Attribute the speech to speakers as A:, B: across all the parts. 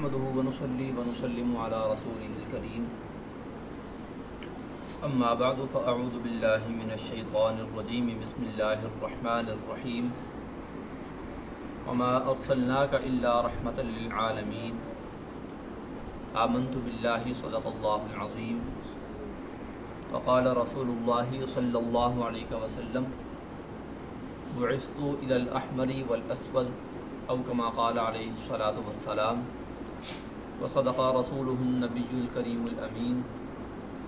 A: نحمده ونصلي ونسلم على رسوله الكريم أما بعد فأعوذ بالله من الشيطان الرجيم بسم الله الرحمن الرحيم وما أرسلناك إلا رحمة للعالمين آمنت بالله صدق الله العظيم وقال رسول الله صلى الله عليه وسلم بعثت إلى الأحمر والأسود أو كما قال عليه الصلاة والسلام وصدق رسوله النبي الكريم الأمين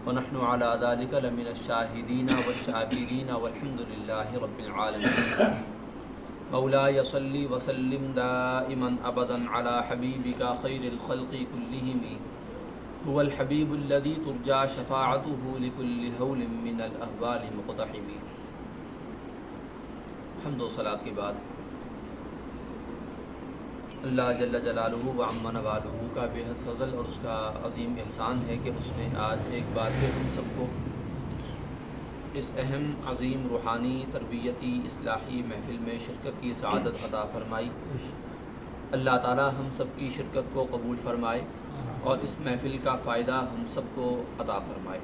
A: ونحن على ذلك لمن الشاهدين والشاكرين والحمد لله رب العالمين مولاي صل وسلم دائما أبدا على حبيبك خير الخلق كلهم هو الحبيب الذي ترجى شفاعته لكل هول من الأهوال مقتحم. حمد و صلاۃ کے بعد اللہ جل جلالہ و عم نوالہ کا بے حد فضل اور اس کا عظیم احسان ہے کہ اس نے آج ایک بار پھر ہم سب کو اس اہم عظیم روحانی تربیتی اصلاحی محفل میں شرکت کی سعادت عطا فرمائی. اللہ تعالی ہم سب کی شرکت کو قبول فرمائے اور اس محفل کا فائدہ ہم سب کو عطا فرمائے.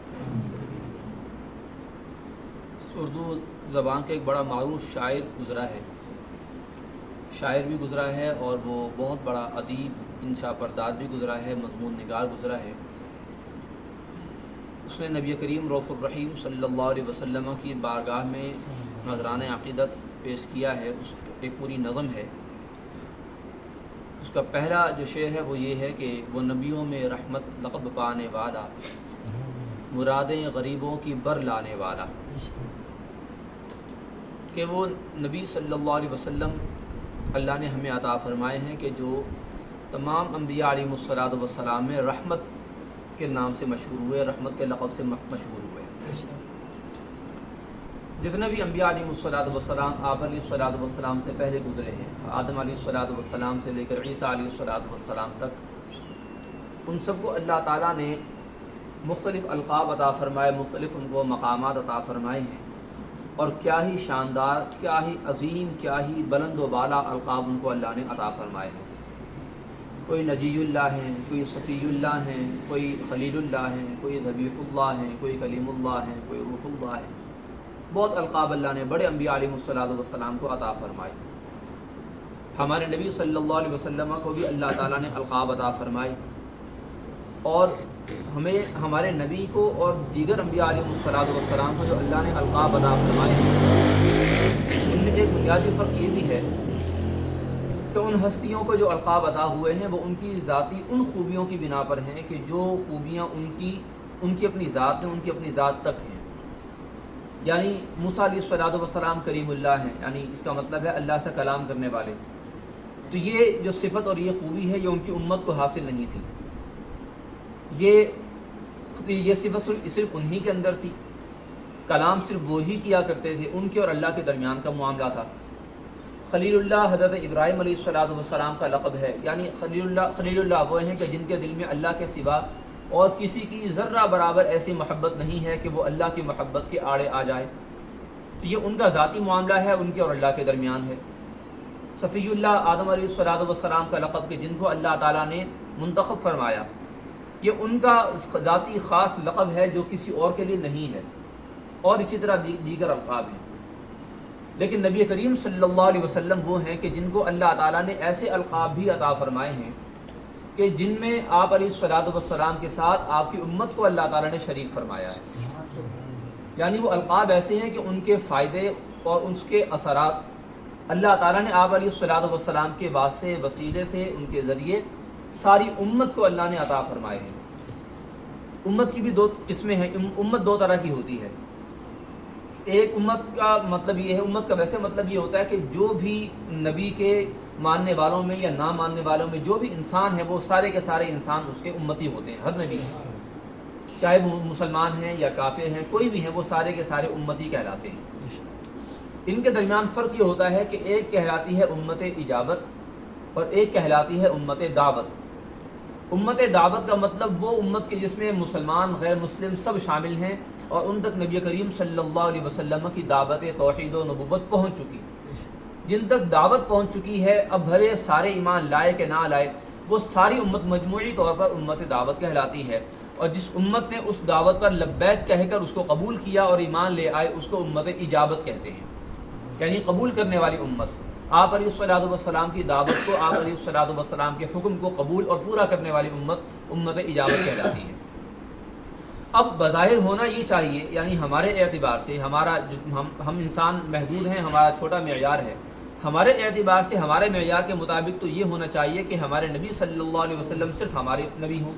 A: اردو زبان کا ایک بڑا معروف شاعر گزرا ہے، شاعر بھی گزرا ہے اور وہ بہت بڑا ادیب انشا پرداز بھی گزرا ہے، مضمون نگار گزرا ہے. اس نے نبی کریم رؤوف الرحیم صلی اللہ علیہ وسلم کی بارگاہ میں نذران عقیدت پیش کیا ہے. اس ایک پوری نظم ہے. اس کا پہلا جو شعر ہے وہ یہ ہے کہ وہ نبیوں میں رحمت لقب پانے والا، مرادیں غریبوں کی بر لانے والا. کہ وہ نبی صلی اللہ علیہ وسلم اللہ نے ہمیں عطا فرمائے ہیں کہ جو تمام انبیاء علیہم الصلاۃ والسلام میں رحمت کے نام سے مشہور ہوئے، رحمت کے لقب سے مشہور ہوئے. جتنے بھی انبیاء علیہم الصلاۃ والسلام آپ علیہ الصلاۃ والسلام سے پہلے گزرے ہیں، آدم علیہ الصلاۃ والسلام سے لے کر عیسیٰ علیہ الصلاۃ والسلام تک، ان سب کو اللہ تعالیٰ نے مختلف القاب عطا فرمائے، مختلف ان کو مقامات عطا فرمائے ہیں. اور کیا ہی شاندار، کیا ہی عظیم، کیا ہی بلند و بالا القاب ان کو اللہ نے عطا فرمائے ہیں. کوئی نجی اللہ ہیں، کوئی صفی اللہ ہیں، کوئی خلیل اللہ ہیں، کوئی ذبیح اللہ ہیں، کوئی کلیم اللہ ہیں، کوئی روح اللہ ہیں. بہت القاب اللہ نے بڑے انبیاء علیہ الصلاۃ والسلام کو عطا فرمائے. ہمارے نبی صلی اللہ علیہ وسلم کو بھی اللہ تعالیٰ نے القاب عطا فرمائے، اور ہمیں ہمارے نبی کو اور دیگر انبیاء علیہ الصلاۃ والسلام کو جو اللہ نے القاب عطا فرمائے ہیں، ان میں ایک بنیادی فرق یہ بھی ہے کہ ان ہستیوں کو جو القاب عطا ہوئے ہیں وہ ان کی ذاتی ان خوبیوں کی بنا پر ہیں کہ جو خوبیاں ان کی اپنی ذات میں، ان کی اپنی ذات تک ہیں. یعنی موسیٰ علیہ الصلاۃ والسلام کریم اللہ ہیں، یعنی اس کا مطلب ہے اللہ سے کلام کرنے والے. تو یہ جو صفت اور یہ خوبی ہے یہ ان کی امت کو حاصل نہیں تھی. یہ صفت صرف انہی کے اندر تھی. کلام صرف وہی کیا کرتے تھے، ان کے اور اللہ کے درمیان کا معاملہ تھا. خلیل اللہ حضرت ابراہیم علیہ الصلاۃ والسلام کا لقب ہے. یعنی خلیل اللہ وہ ہیں کہ جن کے دل میں اللہ کے سوا اور کسی کی ذرہ برابر ایسی محبت نہیں ہے کہ وہ اللہ کی محبت کے آڑے آ جائے. تو یہ ان کا ذاتی معاملہ ہے، ان کے اور اللہ کے درمیان ہے. صفی اللہ آدم علیہ الصلاۃ والسلام کا لقب کہ جن کو اللہ تعالیٰ نے منتخب فرمایا، یہ ان کا ذاتی خاص لقب ہے جو کسی اور کے لیے نہیں ہے. اور اسی طرح دیگر القاب ہیں. لیکن نبی کریم صلی اللہ علیہ وسلم وہ ہیں کہ جن کو اللہ تعالیٰ نے ایسے القاب بھی عطا فرمائے ہیں کہ جن میں آپ علیہ الصلاۃ والسلام کے ساتھ آپ کی امت کو اللہ تعالیٰ نے شریک فرمایا ہے. یعنی وہ القاب ایسے ہیں کہ ان کے فائدے اور اس کے اثرات اللہ تعالیٰ نے آپ علیہ الصلاۃ والسلام کے واسطے، وسیلے سے، ان کے ذریعے ساری امت کو اللہ نے عطا فرمائے ہیں. امت کی بھی دو قسمیں ہیں. امت دو طرح کی ہوتی ہے. ایک امت کا مطلب یہ ہے، امت کا ویسے مطلب یہ ہوتا ہے کہ جو بھی نبی کے ماننے والوں میں یا نہ ماننے والوں میں جو بھی انسان ہیں وہ سارے کے سارے انسان اس کے امتی ہوتے ہیں. ہر نبی چاہے وہ مسلمان ہیں یا کافر ہیں، کوئی بھی ہیں، وہ سارے کے سارے امتی کہلاتے ہیں. ان کے درمیان فرق یہ ہوتا ہے کہ ایک کہلاتی ہے امت اجابت اور ایک کہلاتی ہے امت دعوت. امت دعوت کا مطلب وہ امت کے جس میں مسلمان، غیر مسلم سب شامل ہیں اور ان تک نبی کریم صلی اللہ علیہ وسلم کی دعوت توحید و نبوت پہنچ چکی. جن تک دعوت پہنچ چکی ہے، اب بھلے سارے ایمان لائے کہ نہ لائے، وہ ساری امت مجموعی طور پر امت دعوت کہلاتی ہے، اور جس امت نے اس دعوت پر لبیک کہہ کر اس کو قبول کیا اور ایمان لے آئے اس کو امت اجابت کہتے ہیں، یعنی قبول کرنے والی امت۔ آپ علیہ الصلوۃ والسلام کی دعوت کو، آپ علیہ الصلوۃ والسلام کے حکم کو قبول اور پورا کرنے والی امت اجابت کہلاتی ہے۔ اب بظاہر ہونا یہ چاہیے، یعنی ہمارے اعتبار سے ہم انسان محدود ہیں، ہمارا چھوٹا معیار ہے، ہمارے اعتبار سے ہمارے معیار کے مطابق تو یہ ہونا چاہیے کہ ہمارے نبی صلی اللہ علیہ وسلم صرف ہمارے نبی ہوں۔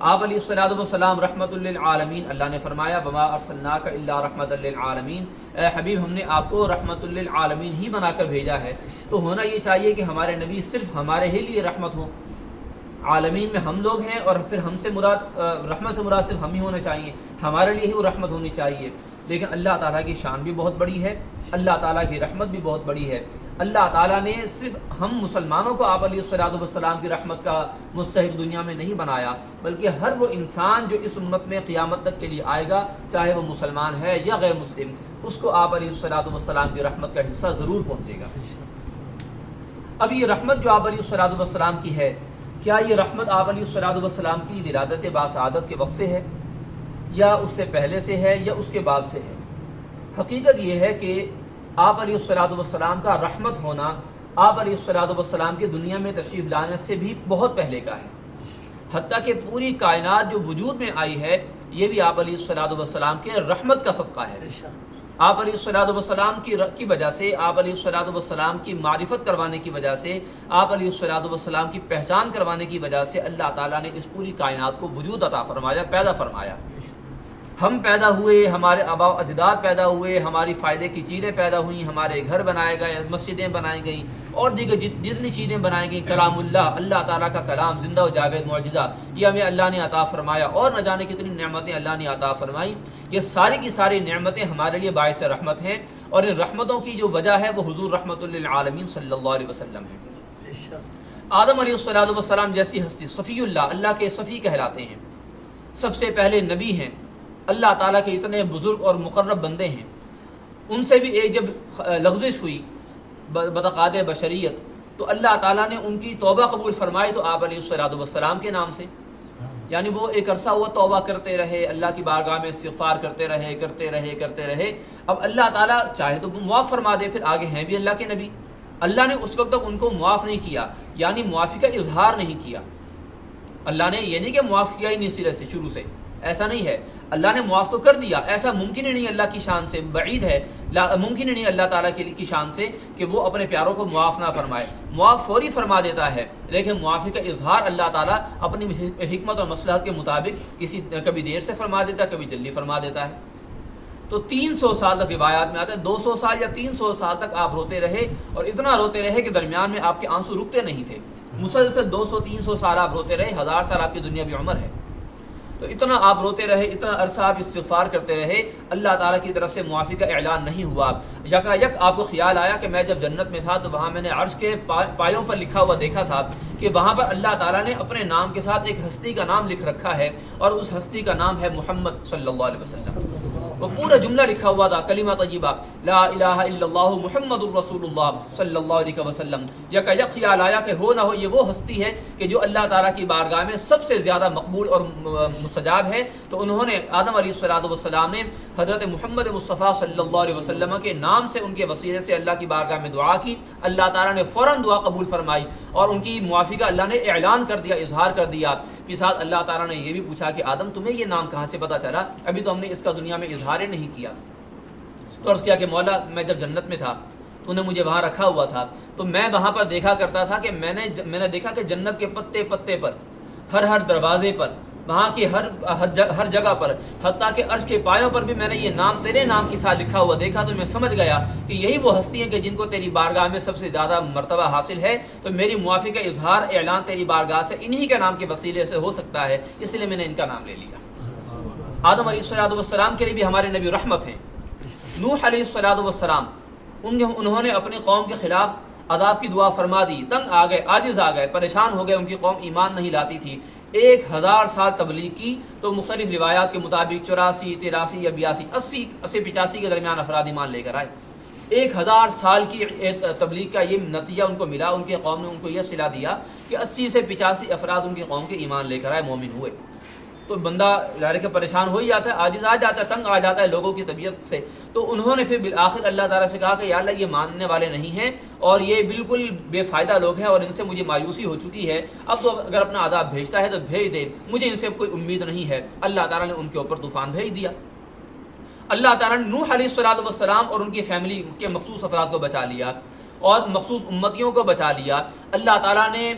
A: آپ علیہ الصلوۃ والسلام رحمۃ للعالمین، اللہ نے فرمایا وما ارسلناک الا رحمۃ للعالمین، اے حبیب ہم نے آپ کو رحمۃ للعالمین ہی بنا کر بھیجا ہے، تو ہونا یہ چاہیے کہ ہمارے نبی صرف ہمارے ہی لیے رحمت ہوں۔ عالمین میں ہم لوگ ہیں، اور پھر ہم سے مراد رحمت سے مراد صرف ہم ہی ہونا چاہیے، ہمارے لیے ہی وہ رحمت ہونی چاہیے۔ لیکن اللہ تعالیٰ کی شان بھی بہت بڑی ہے، اللہ تعالیٰ کی رحمت بھی بہت بڑی ہے۔ اللہ تعالیٰ نے صرف ہم مسلمانوں کو آپ علیہ الصلوۃ والسلام کی رحمت کا مستحق دنیا میں نہیں بنایا، بلکہ ہر وہ انسان جو اس امت میں قیامت تک کے لیے آئے گا، چاہے وہ مسلمان ہے یا غیر مسلم، اس کو آپ علیہ الصلوۃ والسلام کی رحمت کا حصہ ضرور پہنچے گا۔ اب یہ رحمت جو آپ علیہ الصلوۃ والسلام کی ہے، کیا یہ رحمت آپ علیہ الصلوۃ والسلام کی ولادت باسعادت کے وقت سے ہے، یا اس سے پہلے سے ہے، یا اس کے بعد سے ہے؟ حقیقت یہ ہے کہ آپ علیہ الصلوۃ والسلام کا رحمت ہونا آپ علیہ الصلوۃ والسلام کی دنیا میں تشریف لانے سے بھی بہت پہلے کا ہے، حتیٰ کہ پوری کائنات جو وجود میں آئی ہے یہ بھی آپ علیہ الصلوۃ والسلام کے رحمت کا صدقہ ہے۔ آپ علیہ الصلوۃ والسلام کی وجہ سے، آپ علیہ الصلوۃ والسلام کی معرفت کروانے کی وجہ سے، آپ علیہ الصلوۃ والسلام کی پہچان کروانے کی وجہ سے اللہ تعالیٰ نے اس پوری کائنات کو وجود عطا فرمایا، پیدا فرمایا۔ ہم پیدا ہوئے، ہمارے آباء و اجداد پیدا ہوئے، ہماری فائدے کی چیزیں پیدا ہوئیں، ہمارے گھر بنائے گئے، مسجدیں بنائی گئیں، اور دیگر جتنی چیزیں بنائی گئیں، کلام اللہ تعالیٰ کا کلام زندہ و جاوید معجزہ، یہ ہمیں اللہ نے عطا فرمایا، اور نہ جانے کتنی نعمتیں اللہ نے عطا فرمائی۔ یہ ساری کی ساری نعمتیں ہمارے لیے باعث رحمت ہیں، اور ان رحمتوں کی جو وجہ ہے وہ حضور رحمت للعالمین صلی اللہ علیہ وسلم ہے۔ آدم علیہ الصلوۃ والسلام جیسی ہستی، صفی اللہ کے صفی کہلاتے ہیں، سب سے پہلے نبی ہیں، اللہ تعالیٰ کے اتنے بزرگ اور مقرب بندے ہیں۔ ان سے بھی ایک جب لغزش ہوئی بتقاضِ بشریت، تو اللہ تعالیٰ نے ان کی توبہ قبول فرمائی، تو آپ علیہ الصلوۃ والسلام کے نام سے، یعنی وہ ایک عرصہ ہوا توبہ کرتے رہے، اللہ کی بارگاہ میں استغفار کرتے رہے۔ اب اللہ تعالیٰ چاہے تو معاف فرما دے، پھر آگے ہیں بھی اللہ کے نبی، اللہ نے اس وقت تک ان کو معاف نہیں کیا، یعنی معافی کا اظہار نہیں کیا۔ اللہ نے یہ نہیں کہ معاف کیا ہی نہیں سرے سے، شروع سے، ایسا نہیں ہے، اللہ نے معاف تو کر دیا، ایسا ممکن ہی نہیں اللہ کی شان سے، بعید ہے، ممکن ہی نہیں اللہ تعالیٰ کی شان سے کہ وہ اپنے پیاروں کو معاف نہ فرمائے۔ معاف فوری فرما دیتا ہے، لیکن معافی کا اظہار اللہ تعالیٰ اپنی حکمت اور مصلحت کے مطابق کبھی دیر سے فرما دیتا ہے، کبھی جلدی فرما دیتا ہے۔ تو 300 سال تک روایات میں آتا ہے 200 سال یا 300 سال تک آپ روتے رہے، اور اتنا روتے رہے کہ درمیان میں آپ کے آنسو رکتے نہیں تھے، مسلسل 200-300 سال آپ روتے رہے، 1000 سال آپ کی دنیاوی عمر ہے، تو اتنا آپ روتے رہے، اتنا عرصہ آپ استغفار کرتے رہے، اللہ تعالیٰ کی طرف سے معافی کا اعلان نہیں ہوا۔ یکایک آپ کو خیال آیا کہ میں جب جنت میں تھا تو وہاں میں نے عرش کے پایوں پر لکھا ہوا دیکھا تھا کہ وہاں پر اللہ تعالیٰ نے اپنے نام کے ساتھ ایک ہستی کا نام لکھ رکھا ہے، اور اس ہستی کا نام ہے محمد صلی اللہ علیہ وسلم۔ وہ پورا جملہ لکھا ہوا تھا، کلمہ طیبہ لا الہ الا اللہ محمد الرسول اللہ صلی اللہ علیہ وسلم۔ یکایک خیال آیا کہ ہو نہ ہو یہ وہ ہستی ہے کہ جو اللہ تعالیٰ کی بارگاہ میں سب سے زیادہ مقبول اور مستجاب ہے، تو انہوں نے آدم علیہ الصلوۃ والسلام نے حضرت محمد مصطفیٰ صلی اللہ علیہ وسلم کے نام سے، ان کے وسیلے سے اللہ کی بارگاہ میں دعا کی، اللہ تعالیٰ نے فوراً دعا قبول فرمائی، اور ان کی معافی کا اللہ نے اعلان کر دیا، اظہار کر دیا۔ کے ساتھ اللہ تعالیٰ نے یہ بھی پوچھا کہ آدم تمہیں یہ نام کہاں سے پتہ چلا، ابھی تو ہم نے اس کا دنیا میں اظہار نہیں کیا۔ تو عرض کیا کہ مولا میں جب جنت میں تھا تو نے مجھے وہاں رکھا ہوا تھا، تو میں وہاں پر دیکھا کرتا تھا کہ میں نے دیکھا کہ جنت کے پتے پتے پر، ہر دروازے پر، وہاں کی ہر جگہ پر، حتیٰ کہ عرش کے پایوں پر بھی میں نے یہ نام تیرے نام کے ساتھ لکھا ہوا دیکھا، تو میں سمجھ گیا کہ یہی وہ ہستی ہیں کہ جن کو تیری بارگاہ میں سب سے زیادہ مرتبہ حاصل ہے، تو میری معافی کا اظہار اعلان تیری بارگاہ سے انہی کے نام کے وسیلے سے ہو سکتا ہے، اس لیے میں نے ان کا نام لے لیا۔ آدم علیہ الصلوۃ والسلام کے لیے بھی ہمارے نبی رحمت ہیں۔ نوح علیہ الصلوۃ والسلام انہوں نے اپنی قوم کے خلاف عذاب کی دعا فرما دی، تنگ آ گئے، عاجز آ گئے، پریشان ہو گئے، ان کی قوم ایمان نہیں لاتی تھی۔ 1000 سال تبلیغ کی، تو مختلف روایات کے مطابق 84 83 یا 82 80 85 کے درمیان افراد ایمان لے کر آئے۔ 1000 سال کی تبلیغ کا یہ نتیجہ ان کو ملا. ان کے قوم نے ان کو یہ صلہ دیا کہ 80 سے 85 افراد ان کی قوم کے ایمان لے کر آئے, مومن ہوئے. تو بندہ ظاہر کہ پریشان ہو ہی جاتا ہے, عاجز آ جاتا ہے, تنگ آ جاتا ہے لوگوں کی طبیعت سے. تو انہوں نے پھر بالآخر اللہ تعالیٰ سے کہا کہ یا اللہ یہ ماننے والے نہیں ہیں اور یہ بالکل بے فائدہ لوگ ہیں اور ان سے مجھے مایوسی ہو چکی ہے, اب تو اگر اپنا عذاب بھیجتا ہے تو بھیج دے, مجھے ان سے کوئی امید نہیں ہے. اللہ تعالیٰ نے ان کے اوپر طوفان بھیج دیا. اللہ تعالیٰ نے نوح علیہ الصلوۃ والسلام اور ان کی فیملی کے مخصوص افراد کو بچا لیا اور مخصوص امتیوں کو بچا لیا. اللہ تعالیٰ نے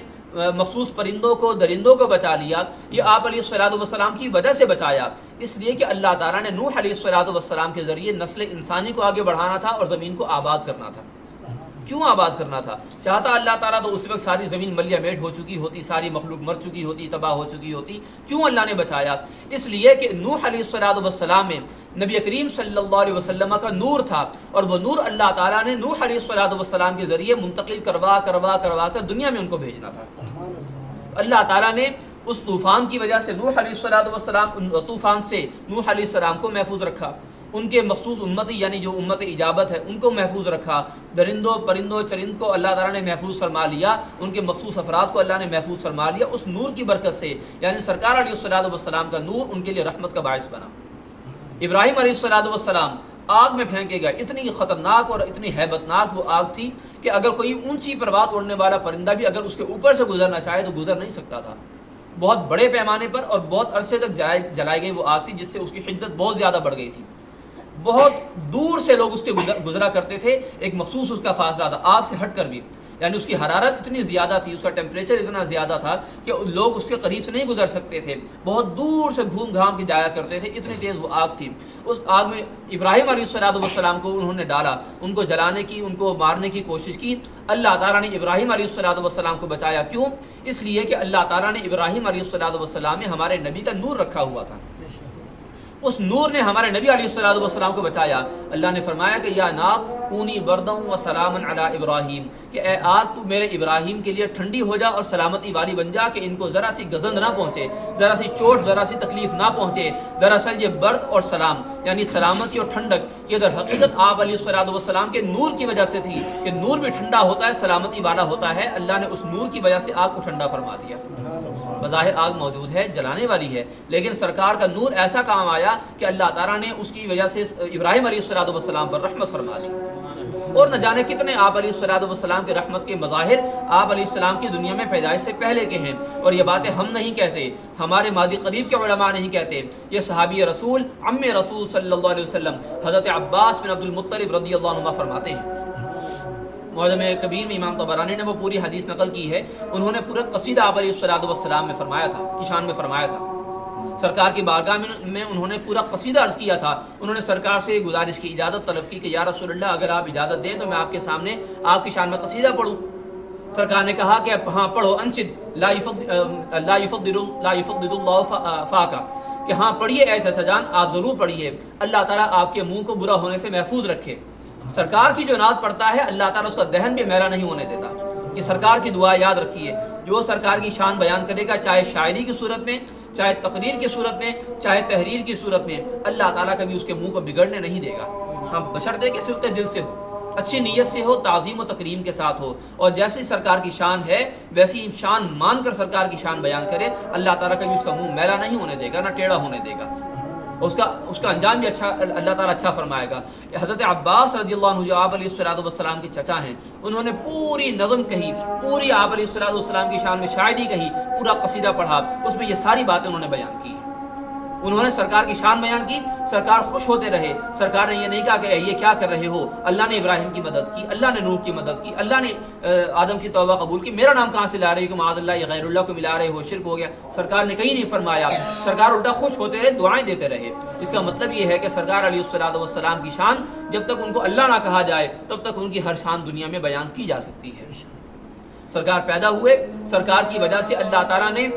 A: مخصوص پرندوں کو, درندوں کو بچا لیا. یہ آپ علیہ الصلوۃ والسلام کی وجہ سے بچایا, اس لیے کہ اللہ تعالیٰ نے نوح علیہ الصلوۃ والسلام کے ذریعے نسل انسانی کو آگے بڑھانا تھا اور زمین کو آباد کرنا تھا. کیوں آباد کرنا تھا؟ چاہتا اللہ تعالیٰ تو اس وقت ساری زمین ملیہ میٹ ہو چکی ہوتی, ساری مخلوق مر چکی ہوتی, تباہ ہو چکی ہوتی. کیوں اللہ نے بچایا؟ اس لیے کہ نوح علیہ الصلوۃ والسلام میں نبی کریم صلی اللہ علیہ وسلم کا نور تھا, اور وہ نور اللہ تعالیٰ نے نوح علیہ الصلوۃ والسلام کے ذریعے منتقل کروا کر دنیا میں ان کو بھیجنا تھا. اللہ تعالیٰ نے اس طوفان کی وجہ سے نوح علیہ الصلوۃ والسلام, طوفان سے نوح علیہ السلام کو محفوظ رکھا, ان کے مخصوص امتی یعنی جو امت اجابت ہے ان کو محفوظ رکھا. درندوں پرندوں چرند کو اللہ تعالیٰ نے محفوظ فرما لیا, ان کے مخصوص افراد کو اللہ نے محفوظ فرما لیا اس نور کی برکت سے, یعنی سرکار علیہ الصلوۃ والسلام کا نور ان کے لیے رحمت کا باعث بنا. ابراہیم علیہ الصلوۃ والسلام آگ میں پھینکے گئے, اتنی خطرناک اور اتنی ہیبت ناک وہ آگ تھی کہ اگر کوئی اونچی پرواز اڑنے والا پرندہ بھی اگر اس کے اوپر سے گزرنا چاہے تو گزر نہیں سکتا تھا. بہت بڑے پیمانے پر اور بہت عرصے تک جلائی گئی وہ آگ تھی, جس سے اس کی حدت بہت زیادہ بڑھ گئی تھی. بہت دور سے لوگ اس کے گزرا کرتے تھے, ایک مخصوص اس کا فاصلہ تھا آگ سے ہٹ کر بھی, یعنی اس کی حرارت اتنی زیادہ تھی, اس کا ٹیمپریچر اتنا زیادہ تھا کہ لوگ اس کے قریب سے نہیں گزر سکتے تھے, بہت دور سے گھوم گھام کے جایا کرتے تھے, اتنی تیز وہ آگ تھی. اس آگ میں ابراہیم علیہ الصلوۃ والسلام کو انہوں نے ڈالا, ان کو جلانے کی, ان کو مارنے کی کوشش کی. اللہ تعالیٰ نے ابراہیم علیہ الصلوۃ والسلام کو بچایا. کیوں؟ اس لیے کہ اللہ تعالیٰ نے ابراہیم علیہ الصلوۃ والسلام میں ہمارے نبی کا نور رکھا ہوا تھا, اس نور نے ہمارے نبی علیہ الصلوۃ والسلام کو بچایا. اللہ نے فرمایا کہ یا نار کونی برداً و سلاما علی ابراہیم, کہ اے آگ تو میرے ابراہیم کے لیے ٹھنڈی ہو جا اور سلامتی والی بن جا, کہ ان کو ذرا سی گزند نہ پہنچے, ذرا سی چوٹ, ذرا سی تکلیف نہ پہنچے. دراصل یہ برد اور سلام یعنی سلامتی اور ٹھنڈک یہ در حقیقت آپ علیہ الصلوۃ والسلام کے نور کی وجہ سے تھی, کہ نور بھی ٹھنڈا ہوتا ہے, سلامتی والا ہوتا ہے. اللہ نے اس نور کی وجہ سے آگ کو ٹھنڈا فرما دیا. بظاہر آگ موجود ہے, جلانے والی ہے, لیکن سرکار کا نور ایسا کام آیا کہ اللہ تعالیٰ نے اس کی وجہ سے ابراہیم علیہ الصلوۃ والسلام پر رحمت فرما دی. اور نہ جانے کتنے آپ علیہ الصلوۃ والسلام کے رحمت کے مظاہر آپ علیہ السلام کی دنیا میں پیدائش سے پہلے کے ہیں. اور یہ باتیں ہم نہیں کہتے, ہمارے ماضی قریب کے علماء نہیں کہتے, یہ صحابی رسول عم رسول صلی اللہ علیہ وسلم حضرت عباس بن عبد المطلب رضی اللہ عنہ فرماتے ہیں. معجم کبیر میں امام طبرانی نے وہ پوری حدیث نقل کی ہے. انہوں نے پورا قصیدہ آپ علیہ الصلوۃ والسلام میں فرمایا تھا, کی شان میں فرمایا تھا. سرکار کی بارگاہ میں انہوں نے پورا قصیدہ عرض کیا تھا. انہوں نے سرکار سے گزارش کی, اجازت طلب کی کہ یا رسول اللہ اگر آپ اجازت دیں تو میں آپ کے سامنے آپ کی شان میں قصیدہ پڑھوں. سرکار نے کہا کہ ہاں پڑھو, انشد لا یفضل اللہ فاقہ, کہ ہاں پڑھیے اے چچا جان, آپ ضرور پڑھیے, اللہ تعالیٰ آپ کے منہ کو برا ہونے سے محفوظ رکھے. سرکار کی جو نعت پڑھتا ہے اللہ تعالیٰ اس کا دہن بھی میلا نہیں ہونے دیتا. یہ سرکار کی دعا یاد رکھیے, جو سرکار کی شان بیان کرے گا, چاہے شاعری کی صورت میں, چاہے تقریر کی صورت میں, چاہے تحریر کی صورت میں, اللہ تعالیٰ کبھی اس کے منہ کو بگڑنے نہیں دے گا. ہاں بشرطے کہ صرف دل سے ہو, اچھی نیت سے ہو, تعظیم و تکریم کے ساتھ ہو, اور جیسی سرکار کی شان ہے ویسی شان مان کر سرکار کی شان بیان کرے. اللہ تعالیٰ کبھی اس کا منہ میلا نہیں ہونے دے گا, نہ ٹیڑھا ہونے دے گا. اس کا انجام بھی اچھا, اللہ تعالیٰ اچھا فرمائے گا. حضرت عباس رضی اللہ عنہ جو آپ علیہ الصلوۃ والسلام کے چچا ہیں, انہوں نے پوری نظم کہی, پوری آپ علیہ الصلوۃ والسلام کی شان میں شاعری کہی, پورا قصیدہ پڑھا, اس میں یہ ساری باتیں انہوں نے بیان کی. انہوں نے سرکار کی شان بیان کی, سرکار خوش ہوتے رہے. سرکار نے یہ نہیں کہا کہ یہ کیا کر رہے ہو, اللہ نے ابراہیم کی مدد کی, اللہ نے نوح کی مدد کی, اللہ نے آدم کی توبہ قبول کی, میرا نام کہاں سے لا رہے ہو کہ معاذ اللہ یہ غیر اللہ کو ملا رہے ہو, شرک ہو گیا. سرکار نے کہیں نہیں فرمایا, سرکار الٹا خوش ہوتے رہے, دعائیں دیتے رہے. اس کا مطلب یہ ہے کہ سرکار علیہ الصلوۃ والسلام کی شان جب تک ان کو اللہ نہ کہا جائے تب تک ان کی ہر شان دنیا میں بیان کی جا سکتی ہے. سرکار پیدا ہوئے, سرکار کی وجہ سے اللہ تعالیٰ نے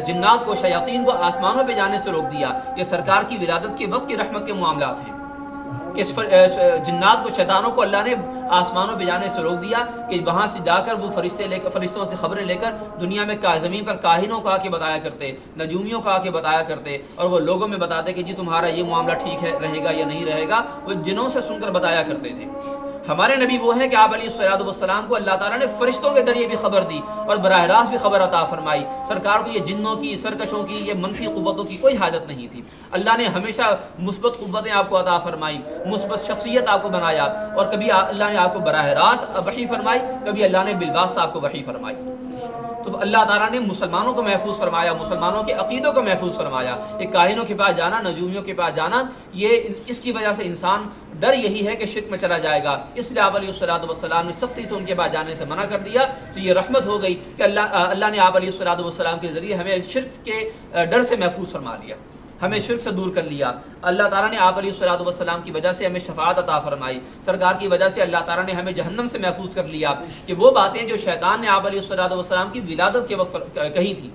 A: جنات کو, شیاطین کو آسمانوں پہ جانے سے روک دیا. یہ سرکار کی ولادت کے وقت کی رحمت کے معاملات ہیں کہ جنات کو, شیطانوں کو اللہ نے آسمانوں پہ جانے سے روک دیا کہ وہاں سے جا کر وہ فرشتوں سے خبریں لے کر دنیا میں زمین پر کاہنوں کو آ کے بتایا کرتے, نجومیوں کو آ کے بتایا کرتے, اور وہ لوگوں میں بتاتے کہ جی تمہارا یہ معاملہ ٹھیک ہے رہے گا یا نہیں رہے گا. وہ جنوں سے سن کر بتایا کرتے تھے. ہمارے نبی وہ ہیں کہ آپ علیہ السلام کو اللہ تعالیٰ نے فرشتوں کے ذریعے بھی خبر دی اور براہ راست بھی خبر عطا فرمائی. سرکار کو یہ جنوں کی، سرکشوں کی، یہ منفی قوتوں کی کوئی حاجت نہیں تھی. اللہ نے ہمیشہ مثبت قوتیں آپ کو عطا فرمائی، مثبت شخصیت آپ کو بنایا، اور کبھی اللہ نے آپ کو براہ راست وحی فرمائی، کبھی اللہ نے بالواسطہ آپ کو وحی فرمائی. تو اللہ تعالیٰ نے مسلمانوں کو محفوظ فرمایا، مسلمانوں کے عقیدوں کو محفوظ فرمایا. یہ کاہنوں کے پاس جانا، نجومیوں کے پاس جانا، یہ اس کی وجہ سے انسان ڈر یہی ہے کہ شرک میں چلا جائے گا. اس لیے آپ علیہ السلام نے سختی سے ان کے پاس جانے سے منع کر دیا. تو یہ رحمت ہو گئی کہ اللہ نے آپ علیہ السلام کے ذریعے ہمیں شرک کے ڈر سے محفوظ فرما لیا، ہمیں شرک سے دور کر لیا. اللہ تعالیٰ نے آپ علیہ السلام کی وجہ سے ہمیں شفاعت عطا فرمائی. سرکار کی وجہ سے اللہ تعالیٰ نے ہمیں جہنم سے محفوظ کر لیا. کہ وہ باتیں جو شیطان نے آپ علیہ السلام کی ولادت کے وقت کہی تھی،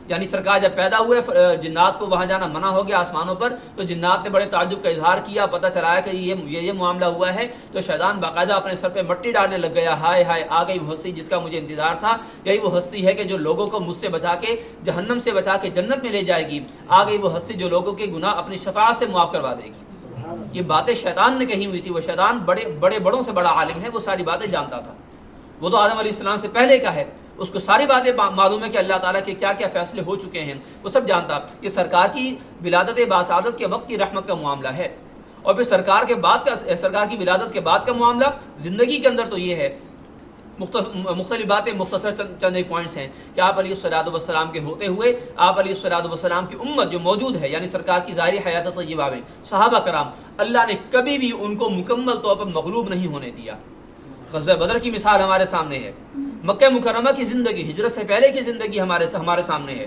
A: یعنی سرکار جب پیدا ہوئے جنات کو وہاں جانا منع ہو گیا آسمانوں پر، تو جنات نے بڑے تعجب کا اظہار کیا. پتہ چلا کہ یہ معاملہ ہوا ہے. تو شیطان باقاعدہ اپنے سر پہ مٹی ڈالنے لگ گیا. ہائے ہائے، آ گئی وہ ہستی جس کا مجھے انتظار تھا. یہی وہ ہستی ہے کہ جو لوگوں کو مجھ سے بچا کے، جہنم سے بچا کے جنت میں لے جائے گی. آ گئی وہ ہستی جو لوگوں کے گناہ اپنی شفاعت سے معاف کروا دے گی. یہ باتیں شیطان نے کہی ہوئی تھی. وہ شیطان بڑے بڑوں سے بڑا عالم ہے، وہ ساری باتیں جانتا تھا. وہ تو آدم علیہ السلام سے پہلے کا ہے، اس کو ساری باتیں معلوم ہے کہ اللہ تعالیٰ کے کیا کیا فیصلے ہو چکے ہیں، وہ سب جانتا. یہ سرکار کی ولادت باسعادت کے وقت کی رحمت کا معاملہ ہے. اور پھر سرکار کی ولادت کے بعد کا معاملہ زندگی کے اندر تو یہ ہے. مختلف باتیں، مختصر چند ایک پوائنٹس ہیں کہ آپ علیہ السلام کے ہوتے ہوئے آپ علیہ السلام کی امت جو موجود ہے، یعنی سرکار کی ظاہری حیات طیبہ میں صحابہ کرام، اللہ نے کبھی بھی ان کو مکمل طور پر مغلوب نہیں ہونے دیا. غزوہ بدر کی مثال ہمارے سامنے ہے. مکہ مکرمہ کی زندگی، ہجرت سے پہلے کی زندگی ہمارے سامنے ہے.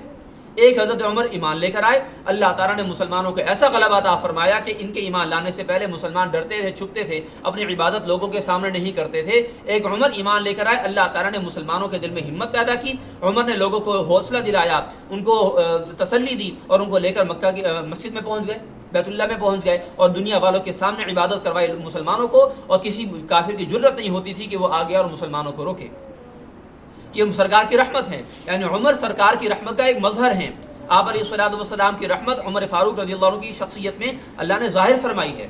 A: ایک حضرت عمر ایمان لے کر آئے، اللہ تعالیٰ نے مسلمانوں کو ایسا غلبہ عطا فرمایا کہ ان کے ایمان لانے سے پہلے مسلمان ڈرتے تھے، چھپتے تھے، اپنی عبادت لوگوں کے سامنے نہیں کرتے تھے. ایک عمر ایمان لے کر آئے، اللہ تعالیٰ نے مسلمانوں کے دل میں ہمت پیدا کی. عمر نے لوگوں کو حوصلہ دلایا، ان کو تسلی دی، اور ان کو لے کر مکہ کی مسجد میں پہنچ گئے، بیت اللہ میں پہنچ گئے، اور دنیا والوں کے سامنے عبادت کروائی مسلمانوں کو. اور کسی کافر کی جرت نہیں ہوتی تھی کہ وہ آ گیا اور مسلمانوں کو روکے. یہ سرکار کی رحمت ہے، یعنی عمر سرکار کی رحمت کا ایک مظہر ہے. آپ علیہ السلام کی رحمت عمر فاروق رضی اللہ عنہ کی شخصیت میں اللہ نے ظاہر فرمائی ہے.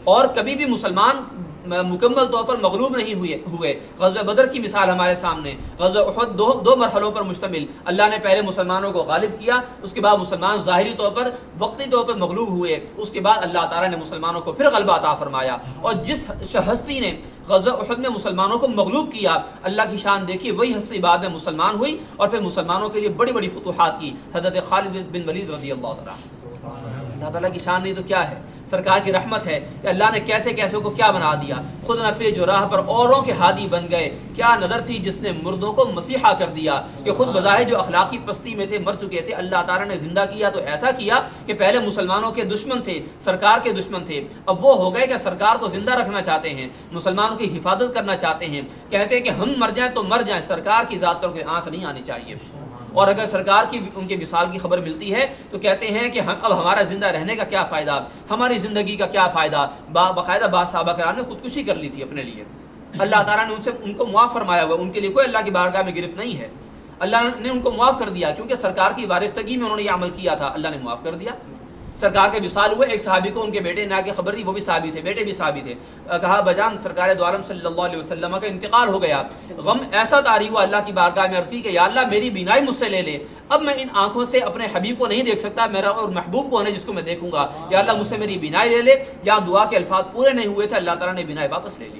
A: اور کبھی بھی مسلمان مکمل طور پر مغلوب نہیں ہوئے. غزوہ بدر کی مثال ہمارے سامنے. غزوہ احد دو مرحلوں پر مشتمل. اللہ نے پہلے مسلمانوں کو غالب کیا، اس کے بعد مسلمان ظاہری طور پر، وقتی طور پر مغلوب ہوئے. اس کے بعد اللہ تعالیٰ نے مسلمانوں کو پھر غلبہ عطا فرمایا. اور جس ہستی نے غزوہ احد میں مسلمانوں کو مغلوب کیا، اللہ کی شان دیکھی، وہی ہستی بعد میں مسلمان ہوئی اور پھر مسلمانوں کے لیے بڑی بڑی فتوحات کی. حضرت خالد بن ولید رضی اللہ تعالیٰ. اللہ تعالیٰ کی شان نہیں تو کیا ہے، سرکار کی رحمت ہے کہ اللہ نے کیسے کیسے کو کیا بنا دیا. خود نفے جو راہ پر اوروں کے ہادی بن گئے. کیا نظر تھی جس نے مردوں کو مسیحا کر دیا، کہ خود بظاہر جو اخلاقی پستی میں تھے، مر چکے تھے، اللہ تعالیٰ نے زندہ کیا. تو ایسا کیا کہ پہلے مسلمانوں کے دشمن تھے، سرکار کے دشمن تھے، اب وہ ہو گئے کہ سرکار کو زندہ رکھنا چاہتے ہیں، مسلمانوں کی حفاظت کرنا چاہتے ہیں. کہتے ہیں کہ ہم مر جائیں تو مر جائیں، سرکار کی ذات پر کوئی آنچ نہیں آنی چاہیے. اور اگر سرکار کی ان کے وصال کی خبر ملتی ہے تو کہتے ہیں کہ اب ہمارا زندہ رہنے کا کیا فائدہ، ہماری زندگی کا کیا فائدہ. باقاعدہ بعض صحابہ کرام نے خودکشی کر لی تھی اپنے لیے. اللہ تعالیٰ نے ان کو معاف فرمایا ہوا، ان کے لیے کوئی اللہ کی بارگاہ میں گرفت نہیں ہے. اللہ نے ان کو معاف کر دیا کیونکہ سرکار کی وارثگی میں انہوں نے یہ عمل کیا تھا، اللہ نے معاف کر دیا. سرکار کے وصال ہوئے، ایک صحابی کو ان کے بیٹے نے آ کے خبر دی، وہ بھی صحابی تھے، بیٹے بھی صحابی تھے. کہا بجان سرکار دو عالم صلی اللہ علیہ وسلم کا انتقال ہو گیا. غم ایسا طاری ہوا، اللہ کی بارگاہ میں عرض کی کہ یا اللہ میری بینائی مجھ سے لے لے، اب میں ان آنکھوں سے اپنے حبیب کو نہیں دیکھ سکتا، میرا اور محبوب کون ہے جس کو میں دیکھوں گا. یا اللہ مجھ سے میری بینائی لے لے. یا دعا کے الفاظ پورے نہیں ہوئے تھے، اللہ تعالیٰ نے بینائی واپس لے لی.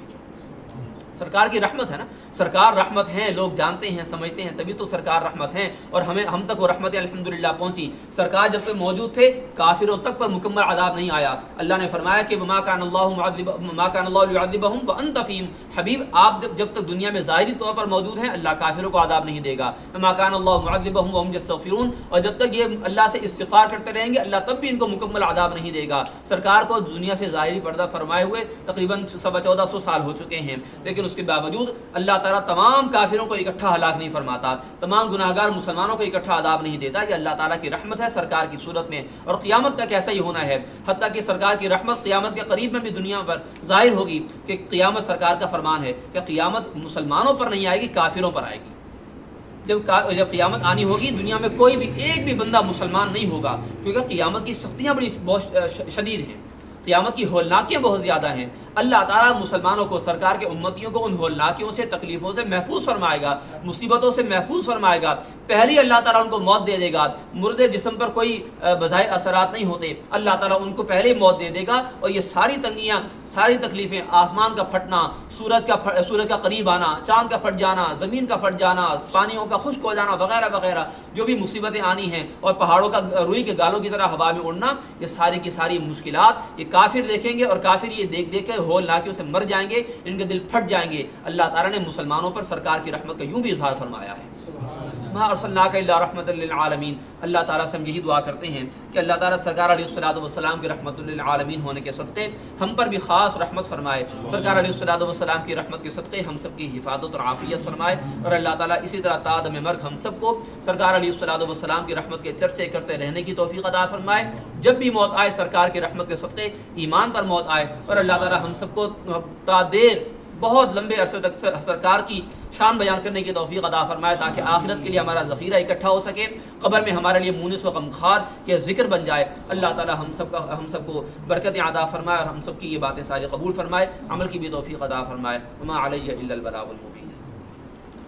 A: سرکار کی رحمت ہے نا، سرکار رحمت ہیں، لوگ جانتے ہیں سمجھتے ہیں، تبھی تو سرکار رحمت ہیں. اور ہم تک وہ رحمت الحمدللہ پہنچی. سرکار جب تک موجود تھے کافروں تک پر مکمل عذاب نہیں آیا. اللہ نے فرمایا کہ ما کان اللہ ليعذبهم وانت فيهم. حبیب آپ جب تک دنیا میں ظاہری طور پر موجود ہیں اللہ کافروں کو عذاب نہیں دے گا. ما کان اللہ معذبهم وهم يستغفرون. اور جب تک یہ اللہ سے استغفار کرتے رہیں گے اللہ تب بھی ان کو مکمل عذاب نہیں دے گا. سرکار کو دنیا سے ظاہری پردہ فرمائے ہوئے تقریباً 1400 سال ہو چکے ہیں، لیکن اس کے باوجود اللہ تعالیٰ تمام کافروں کو اکٹھا ہلاک نہیں فرماتا، تمام گناہگار مسلمانوں کو اکٹھا عذاب نہیں دیتا. یہ اللہ تعالیٰ کی رحمت ہے سرکار کی صورت میں، اور قیامت تک ایسا ہی ہونا ہے. حتیٰ کہ سرکار کی رحمت قیامت کے قریب میں بھی دنیا پر ظاہر ہوگی کہ قیامت سرکار کا فرمان ہے کہ قیامت مسلمانوں پر نہیں آئے گی، کافروں پر آئے گی. جب قیامت آنی ہوگی دنیا میں کوئی بھی ایک بھی بندہ مسلمان نہیں ہوگا، کیونکہ قیامت کی سختیاں بہت شدید ہیں، قیامت کی ہولناکیاں بہت زیادہ ہیں. اللہ تعالیٰ مسلمانوں کو، سرکار کے امتیوں کو ان ہولناکیوں سے، تکلیفوں سے محفوظ فرمائے گا، مصیبتوں سے محفوظ فرمائے گا۔ پہلی اللہ تعالیٰ ان کو موت دے دے گا، مردے جسم پر کوئی بظاہر اثرات نہیں ہوتے، اللہ تعالیٰ ان کو پہلے موت دے دے گا، اور یہ ساری تنگیاں، ساری تکلیفیں، آسمان کا پھٹنا، سورج کا قریب آنا، چاند کا پھٹ جانا، زمین کا پھٹ جانا، پانیوں کا خشک ہو جانا وغیرہ وغیرہ، جو بھی مصیبتیں آنی ہیں، اور پہاڑوں کا روئی کے گالوں کی طرح ہوا میں اڑنا، یہ ساری کی ساری مشکلات یہ کافر دیکھیں گے، اور کافر یہ دیکھ دیکھ کے ہولناکیوں سے مر جائیں گے، ان کے دل پھٹ جائیں گے۔ اللہ تعالیٰ نے مسلمانوں پر سرکار کی رحمت کا یوں بھی اظہار فرمایا ہے، ما ارسلناک الا رحمۃ للعالمین۔ اللہ تعالیٰ سے ہم یہی دعا کرتے ہیں کہ اللہ تعالیٰ سرکار علیہ الصلوۃ والسلام کی رحمت للعالمین ہونے کے صدقے ہم پر بھی خاص رحمت فرمائے، سرکار علیہ الصلوۃ والسلام کی رحمت کے صدقے ہم سب کی حفاظت اور عافیت فرمائے، اور اللہ تعالیٰ اسی طرح تا دم مرگ ہم سب کو سرکار علیہ الصلوۃ والسلام کی رحمت کے چرچے کرتے رہنے کی توفیق عطا فرمائے۔ جب بھی موت آئے سرکار کی رحمت کے صدقے ایمان پر موت آئے، اور اللہ تعالیٰ ہم سب کو تا دیر بہت لمبے عرصے تک سرکار کی شان بیان کرنے کی توفیق عطا فرمائے، تاکہ آخرت کے لیے ہمارا ذخیرہ اکٹھا ہو سکے، قبر میں ہمارے لیے مونس و غمخوار یہ ذکر بن جائے۔ اللہ تعالیٰ ہم سب کو برکت عطا فرمائے، اور ہم سب کی یہ باتیں ساری قبول فرمائے، عمل کی بھی توفیق عطا فرمائے۔ وما علی الا البلاغ المبین۔